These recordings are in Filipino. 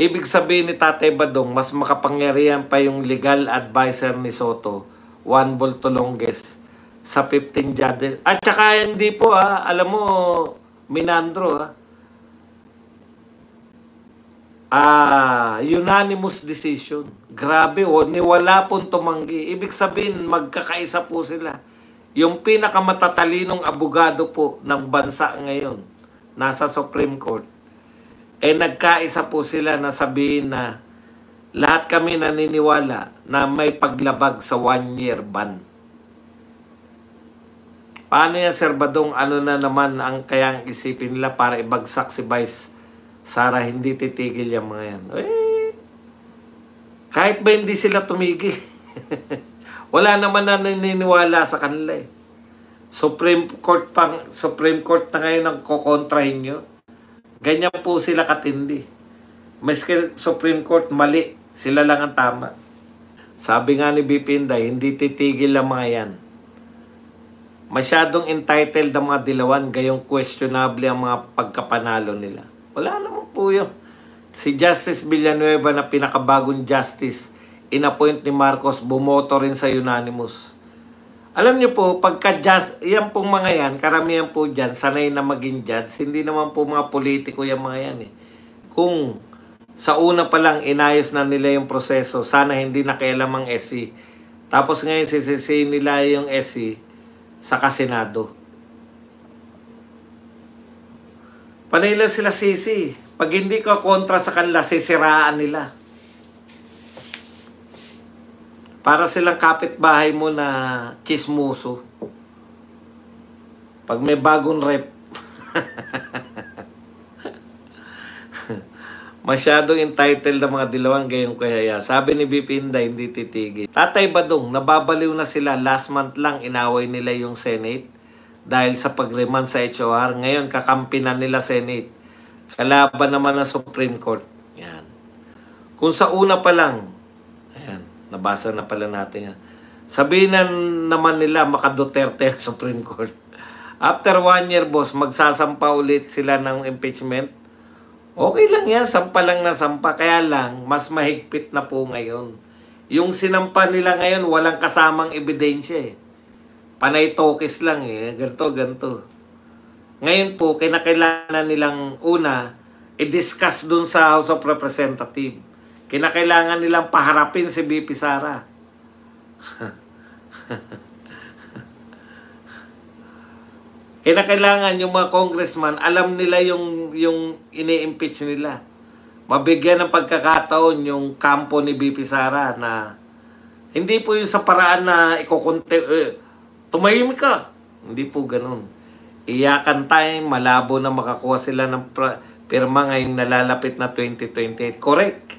Ibig sabihin ni Tatay Badong, mas makapangyarihan pa yung legal advisor ni Soto, Juan Boltolonges, sa 15 judges. At saka hindi po alam mo, Minandro unanimous decision. Grabe, wala pong tumanggi. Ibig sabihin, magkakaisa po sila. Yung pinakamatalinong abogado po ng bansa ngayon, nasa Supreme Court, nagkaisa po sila na sabihin na lahat kami naniniwala na may paglabag sa 1-year ban. Paano yan, Sir Badong? Ano na naman ang kayang isipin nila para ibagsak si Vice Sara? Hindi titigil yung mga yan. Kahit ba hindi sila tumigil? Wala naman na naniniwala sa kanila Supreme Court na ngayon ang kukontrahin nyo. Ganyan po sila katindi. Maski Supreme Court, mali. Sila lang ang tama. Sabi nga ni BP Inday, hindi titigil ang mga yan. Masyadong entitled ang mga dilawan, gayong questionable ang mga pagkapanalo nila. Wala naman po yun. Si Justice Villanueva na pinakabagong justice, inappoint ni Marcos, bumoto rin sa unanimous. Alam niyo po, yan pong mga yan, karamihan po dyan, sanay na maging judge, hindi naman po mga politiko yung mga yan Kung sa una pa lang inayos na nila yung proseso, sana hindi nakialam ang SC. Tapos ngayon sisisihin nila yung SC sa Senado. Panay lang sila sisi. Pag hindi ka kontra sa kanila, sisiraan nila. Para silang kapitbahay mo na chismoso. Pag may bagong rep, masyadong entitled na mga dilawang gayong kaya. Sabi ni BP Inday, hindi titigil. Tatay Badong, nababaliw na sila. Last month lang, inaway nila yung Senate dahil sa pag-remand sa HOR. Ngayon, kakampi na nila Senate. Kalaban naman ng Supreme Court. Yan. Kung sa una pa lang, ayan, nabasa na pala natin yan. Sabihin na naman nila, maka-Duterte ang Supreme Court. After 1 year, boss, magsasampa ulit sila ng impeachment. Okay lang yan, sampa lang na sampa. Kaya lang, mas mahigpit na po ngayon. Yung sinampa nila ngayon, walang kasamang ebidensya Panay tokis lang ganto. Ngayon po, kinakailangan nilang una, i-discuss dun sa House of Representatives. Kinakailangan nilang paharapin si BP Sara. Kinakailangan yung mga congressman, alam nila yung ini-impeach nila. Mabigyan ng pagkakataon yung kampo ni BP Sara na hindi po yung sa paraan na tumahimik ka. Hindi po ganun. Iyakan tayo, malabo na makakuha sila ng pirma ngayong nalalapit na 2028. Correct.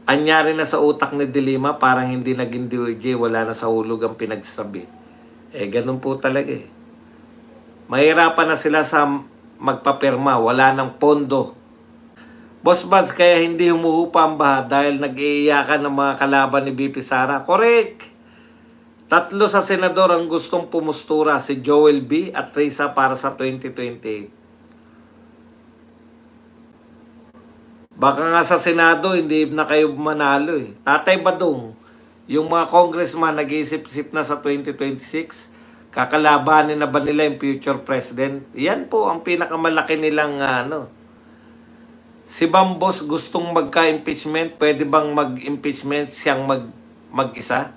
Anyari na sa utak ni Dilima, parang hindi naging DOJ, wala na sa hulog ang pinagsabi. Ganun po talaga Mahirapan na sila sa magpapirma, wala ng pondo. Boss Buds, kaya hindi humuhupa ang baha dahil nag-iiyakan ng mga kalaban ni BP Sara. Correct! 3 sa senador ang gustong pumustura, si Joel B. at Risa para sa 2028. Baka nga sa Senado, hindi na kayo manalo Tatay Badong, yung mga congressman nag-iisip-isip na sa 2026, kakalabanin na ba nila yung future president? Yan po ang pinakamalaki nilang Si Bambos gustong magka-impeachment. Pwede bang mag-impeachment siyang mag-isa?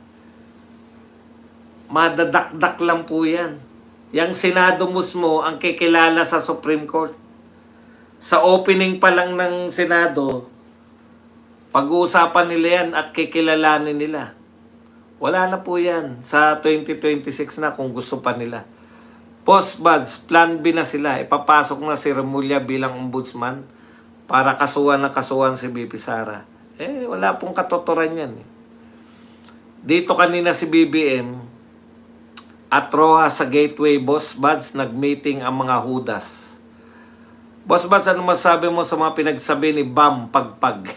Madadakdak lang po yan. Yang Senado mismo ang kikilala sa Supreme Court. Sa opening pa lang ng Senado, pag-uusapan nila yan at kikilalanin nila. Wala na po yan sa 2026 na kung gusto pa nila. Post Buds, plan B na sila. Ipapasok na si Remulla bilang ombudsman para kasuhan si BP Sara. Wala pong katotoran yan Dito kanina si BBM at Rojas sa Gateway, Boss Buds, nag-meeting ang mga hudas. Boss Buds, ano masabi mo sa mga pinagsabi ni Bam Pagpag?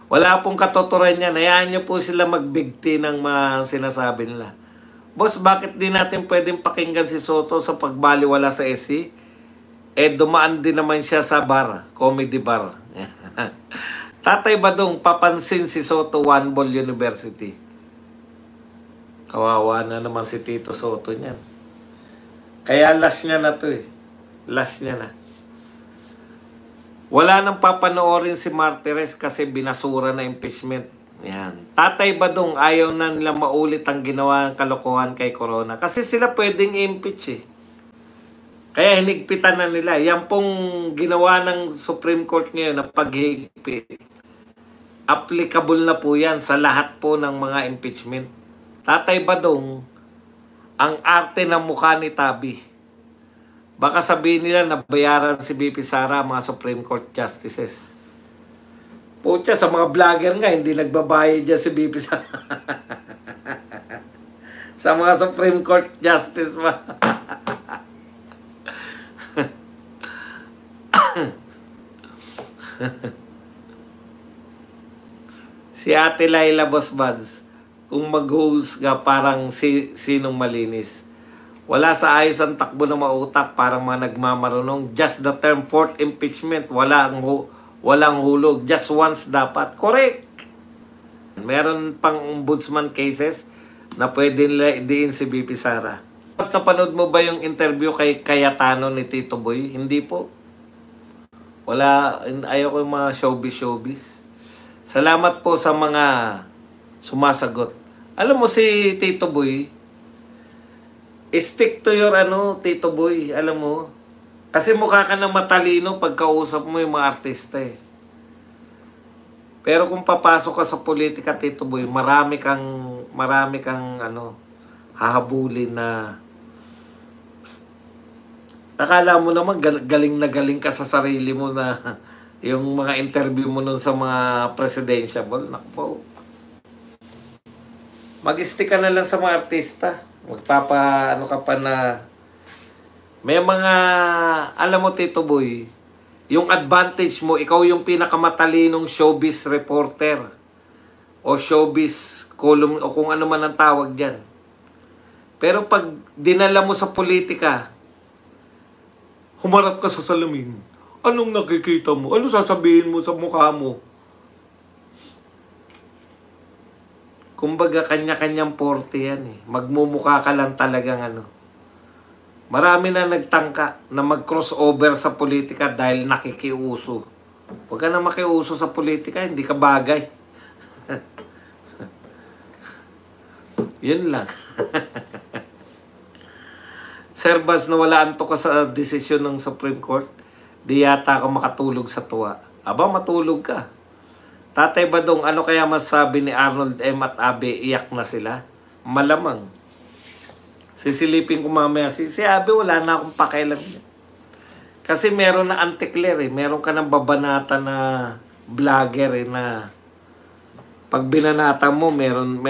Wala pong katotoran yan. Hayaan nyo po sila magbigti ng mga sinasabi nila. Boss, bakit di natin pwedeng pakinggan si Soto sa pagbaliwala sa SC? dumaan din naman siya sa bar, comedy bar. Tatay Badong, papansin si Soto One Ball University. Kawawa na naman si Tito Soto niyan. Kaya last niya na to eh. Last niya na. Wala nang papanoorin si Martires kasi binasura na impeachment. Yan. Tatay Badong, ayaw na nila maulit ang ginawa ng kalokohan kay Corona. Kasi sila pwedeng impeach eh. Kaya hinigpitan na nila. Yan pong ginawa ng Supreme Court ngayon na paghigpit. Applicable na po yan sa lahat po ng mga impeachment. Tatay Badong, ang arte ng mukha ni Tabi. Baka sabihin nila na bayaran si BP Sara mga Supreme Court Justices. Pucha, sa mga vlogger nga, hindi nagbabayad dyan si BP Sara. Sa mga Supreme Court Justice ba? Si Ate Laila Bosbads, kung mag-host parang sinong malinis. Wala sa ayos ang takbo na mautak, parang mga nagmamarunong. Just the term fourth impeachment, walang hulog. Just once dapat. Correct! Meron pang ombudsman cases na pwede nila idiin si BP Sara. Mas napanood mo ba yung interview kay Cayetano ni Tito Boy? Hindi po. Wala, ayaw ko yung mga showbiz. Salamat po sa mga sumasagot. Alam mo si Tito Boy, stick to your Tito Boy, alam mo. Kasi mukha ka na matalino pag kausap mo yung mga artista eh. Pero kung papasok ka sa politika, Tito Boy, marami kang hahabulin na akala mo naman galing na galing ka sa sarili mo na yung mga interview mo nun sa mga presidential. Nakpo. Mag-stick ka na lang sa mga artista. Magpapa ka pa na may mga alam mo Tito Boy, yung advantage mo, ikaw yung pinakamatalinong showbiz reporter o showbiz column o kung ano man ang tawag diyan. Pero pag dinala mo sa politika, humarap ka sa salamin. Anong nakikita mo? Ano sasabihin mo sa mukha mo? Kumbaga, kanya-kanyang porte yan eh. Magmumukha ka lang talagang Marami na nagtangka na mag-crossover sa politika dahil nakikiuso. Huwag ka na makiuso sa politika, hindi ka bagay. Yun lang. Sir Bas, nawala antok ka sa desisyon ng Supreme Court. Di yata ako makatulog sa tuwa. Aba, matulog ka. Tatay Badong, ano kaya masabi ni Arnold M. at Abe, iyak na sila? Malamang. Sisilipin ko mamaya. Si Abe, wala na akong pakialam. Kasi meron na anti-clear eh. Meron ka ng babanata na vlogger eh na pag binanata mo, merong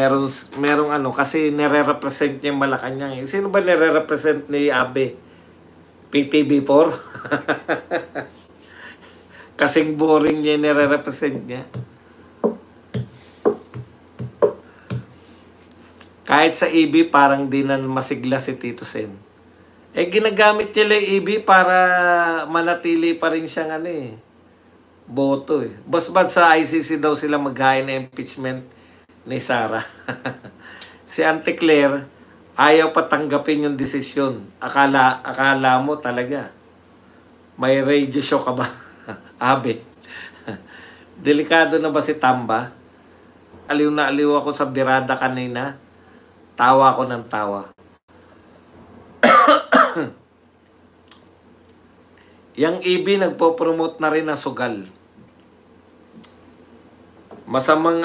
kasi nire-represent niya yung Malacanang eh. Sino ba nire-represent ni Abe? PTV4? Kasing boring niya nire-represent niya. Kahit sa EB, parang di na masigla si Tito Sen. Ginagamit nila yung EB para manatili pa rin siyang boto eh. Basta sa ICC daw sila maghain na impeachment ni Sara. Si Auntie Claire, ayaw patanggapin yung desisyon. Akala mo talaga. May radio show ka ba? Abe. Delikado na ba si Tamba? Aliw na aliw ako sa birada kanina. Tawa ko ng tawa. Yang EB nagpo-promote na rin ng sugal. Masamang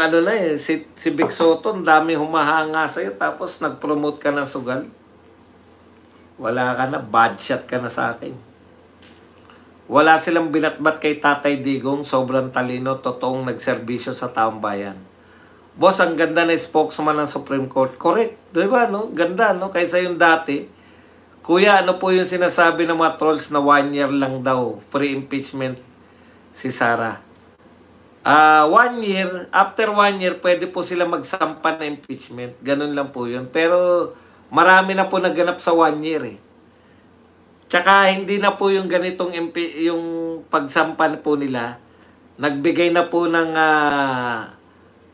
si Vic Soto, dami humahanga sa'yo, tapos nag-promote ka ng sugal. Wala ka na, bad shot ka na sa akin. Wala silang binatbat kay Tatay Digong, sobrang talino, totoong nagserbisyo sa taong bayan. Boss, ang ganda na spokesman ng Supreme Court. Correct. Diba, no? Ganda, no? Kaysa yung dati. Kuya, ano po yung sinasabi ng mga trolls na 1 year lang daw free impeachment si Sara? 1 year, after 1 year, pwede po sila magsampa na impeachment. Ganun lang po yun. Pero marami na po naganap sa 1 year eh. Tsaka hindi na po yung ganitong yung pagsampan po nila, nagbigay na po ng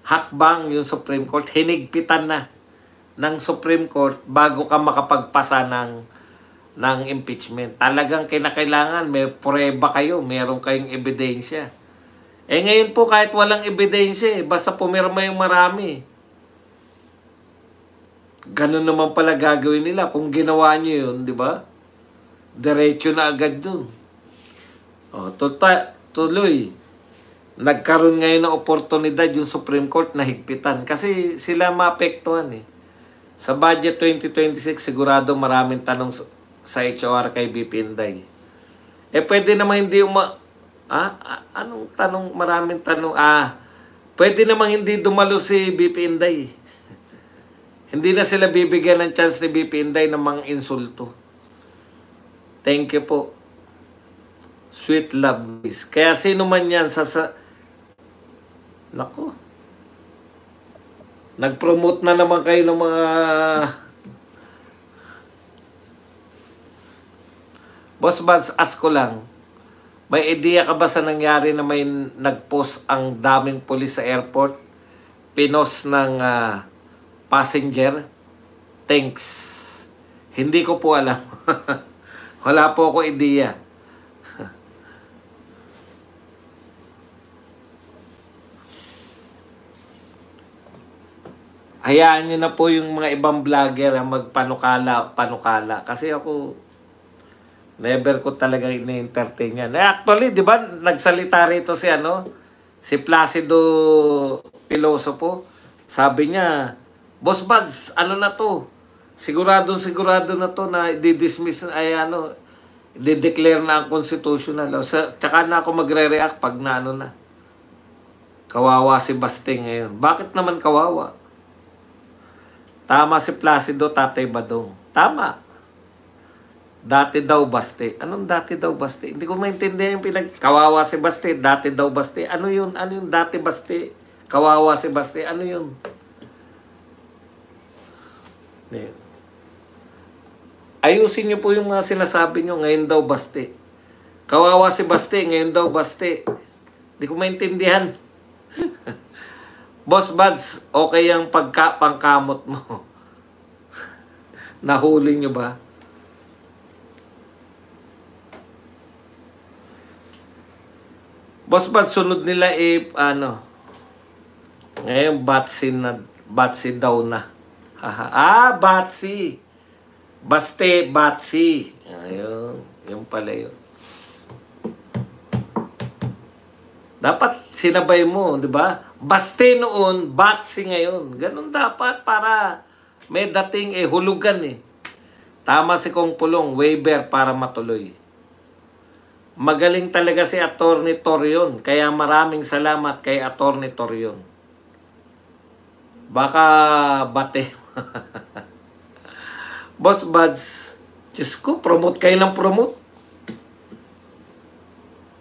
hakbang yung Supreme Court, hinigpitan na ng Supreme Court bago ka makapagpasa ng impeachment. Talagang kinakailangan may prueba kayo, meron kayong ebidensya. Eh ngayon po kahit walang ebidensya, basta pumirma yung marami. Ganun naman pala gagawin nila kung ginawa nyo yun, di ba? Diretso na agad dun. O, tuloy. Nagkaroon ngayon ng oportunidad yung Supreme Court na higpitan kasi sila maapektuhan eh. Sa budget 2026, sigurado maraming tanong sa HOR kay BP Inday. Eh pwede naman hindi anong tanong? Maraming tanong. Pwede naman hindi dumalo si BP Inday. Hindi na sila bibigyan ng chance ni BP Inday ng mga insulto. Thank you po. Sweet love. Kaya sino man yan Naku. Nag-promote na naman kayo ng mga Boss Buds, ask ko lang. May idea ka ba sa nangyari na may nag-post ang daming pulis sa airport? Pinos ng passenger? Thanks. Hindi ko po alam. Wala po ako idea. Hayaan nyo na po yung mga ibang vlogger ang magpanukala. Kasi ako, never ko talaga ini-entertain yan. Actually, di ba, nagsalita rito si Placido Piloso. Sabi niya, Boss Buds, ano na to? Sigurado na to na i-dismiss, i-declare na ang constitutional. Tsaka na ako magre-react pag na. Kawawa si Baste ngayon. Bakit naman kawawa? Tama si Placido, Tatay Badong. Tama. Dati daw Baste. Anong dati daw Baste? Hindi ko maintindihan yung kawawa si Baste, dati daw Baste. Ano yun? Ano yung dati Baste? Kawawa si Baste. Ano yun? Ayusin niyo po yung mga sinasabi niyo. Ngayon daw Baste. Kawawa si Baste. Ngayon daw Baste. Hindi ko maintindihan. Boss Buds, okay yung pangkamot mo. Nahuli nyo ba? Boss Buds, sunod nila ngayon Batsi daw na. Batsi. Baste, Batsi. Ayun, yung pala yun. Dapat sinabay mo, di ba? Baste noon, Batsi ngayon. Ganun dapat para may dating hulugan eh. Tama si Kong Pulong, waiver para matuloy. Magaling talaga si Attorney Torion. Kaya maraming salamat kay Attorney Torion. Baka bate. Boss Buds, Diyos ko, promote kayo ng promote.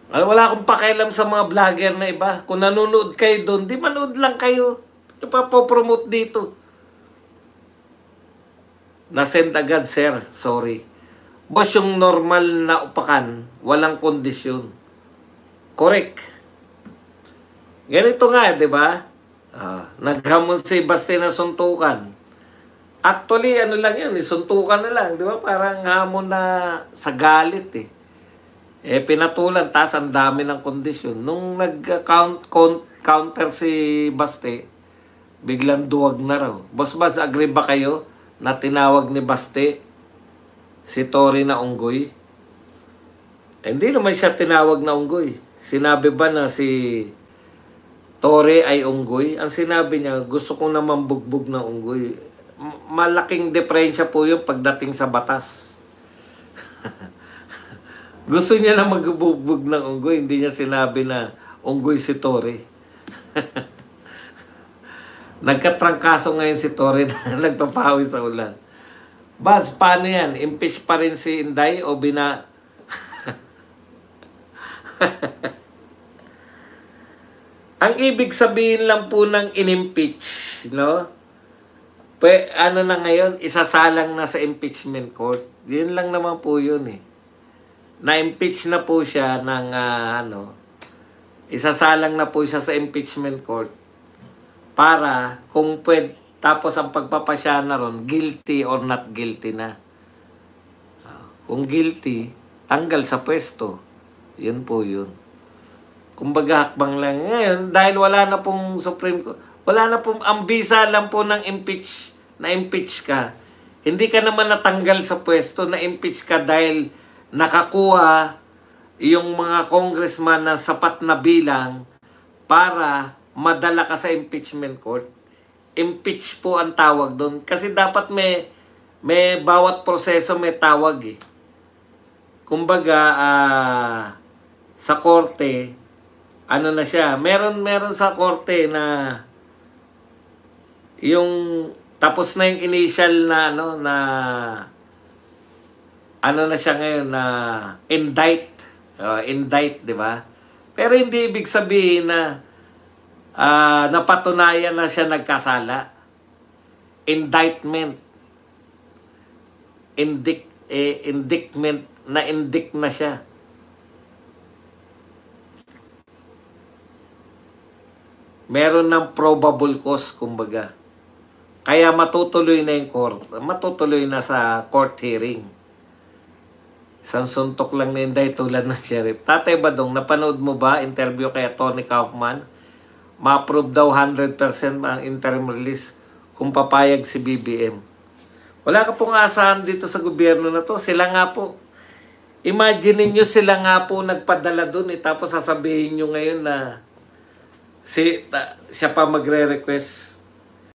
Wala akong pakialam sa mga vlogger na iba. Kung nanonood kayo doon, di manood lang kayo. Ito pa po-promote dito. Nasend agad, sir. Sorry. Boss, yung normal na upakan, walang kondisyon. Correct. Ganito nga, di ba? Naghamon si Baste na suntukan. Actually, lang yun, suntukan na lang, di ba? Parang hamon na sa galit eh. Pinatulan, tas ang dami ng kondisyon. Nung nag-counter si Baste, biglang duwag na raw. Boss Baz, agree ba kayo na tinawag ni Baste si Tory na unggoy? Hindi naman siya tinawag na unggoy. Sinabi ba na si Tory ay unggoy? Ang sinabi niya, gusto ko naman bugbog na unggoy. Malaking diferensya po yun pagdating sa batas. Gusto niya na magbugbog ng unggoy. Hindi niya sinabi na unggoy si Tory. Nagkatrangkaso ngayon si Tory na nagpapahawi sa ulan. Baz, paano yan? Impeach pa rin si Inday o Ang ibig sabihin lang po ng inimpeach, no? Na ngayon, isasalang na sa impeachment court. Yun lang naman po yun eh. na-impeach na po siya ng isasalang na po siya sa impeachment court para kung pwede, tapos ang pagpapasya na ron, guilty or not guilty na. Kung guilty, tanggal sa pwesto. Yun po yun. Kumbaga hakbang lang. Ngayon, dahil wala na pong Supreme Court, wala na pong, ang bisa lang po ng na-impeach ka. Hindi ka naman natanggal sa pwesto, na-impeach ka dahil nakakuha yung mga congressman na sapat na bilang para madala ka sa impeachment court. Impeach po ang tawag doon. Kasi dapat may bawat proseso may tawag eh. Kumbaga, sa korte, ano na siya, meron sa korte na yung tapos na yung initial na na siya ngayon na indict, di ba? Pero hindi ibig sabihin na napatunayan na siya nagkasala. Indictment. Indictment na indict na siya. Meron ng probable cause, kumbaga. Kaya matutuloy na yung court. Matutuloy na sa court hearing. Isang suntok lang na hindi tulad ng sheriff. Tatay Badong, napanood mo ba interview kay Tony Kaufman? Ma-approve daw 100% ang interim release kung papayag si BBM. Wala ka pong asahan dito sa gobyerno na to. Sila nga po. Imagine niyo sila nga po nagpadala dun tapos sasabihin nyo ngayon na siya pa magre-request.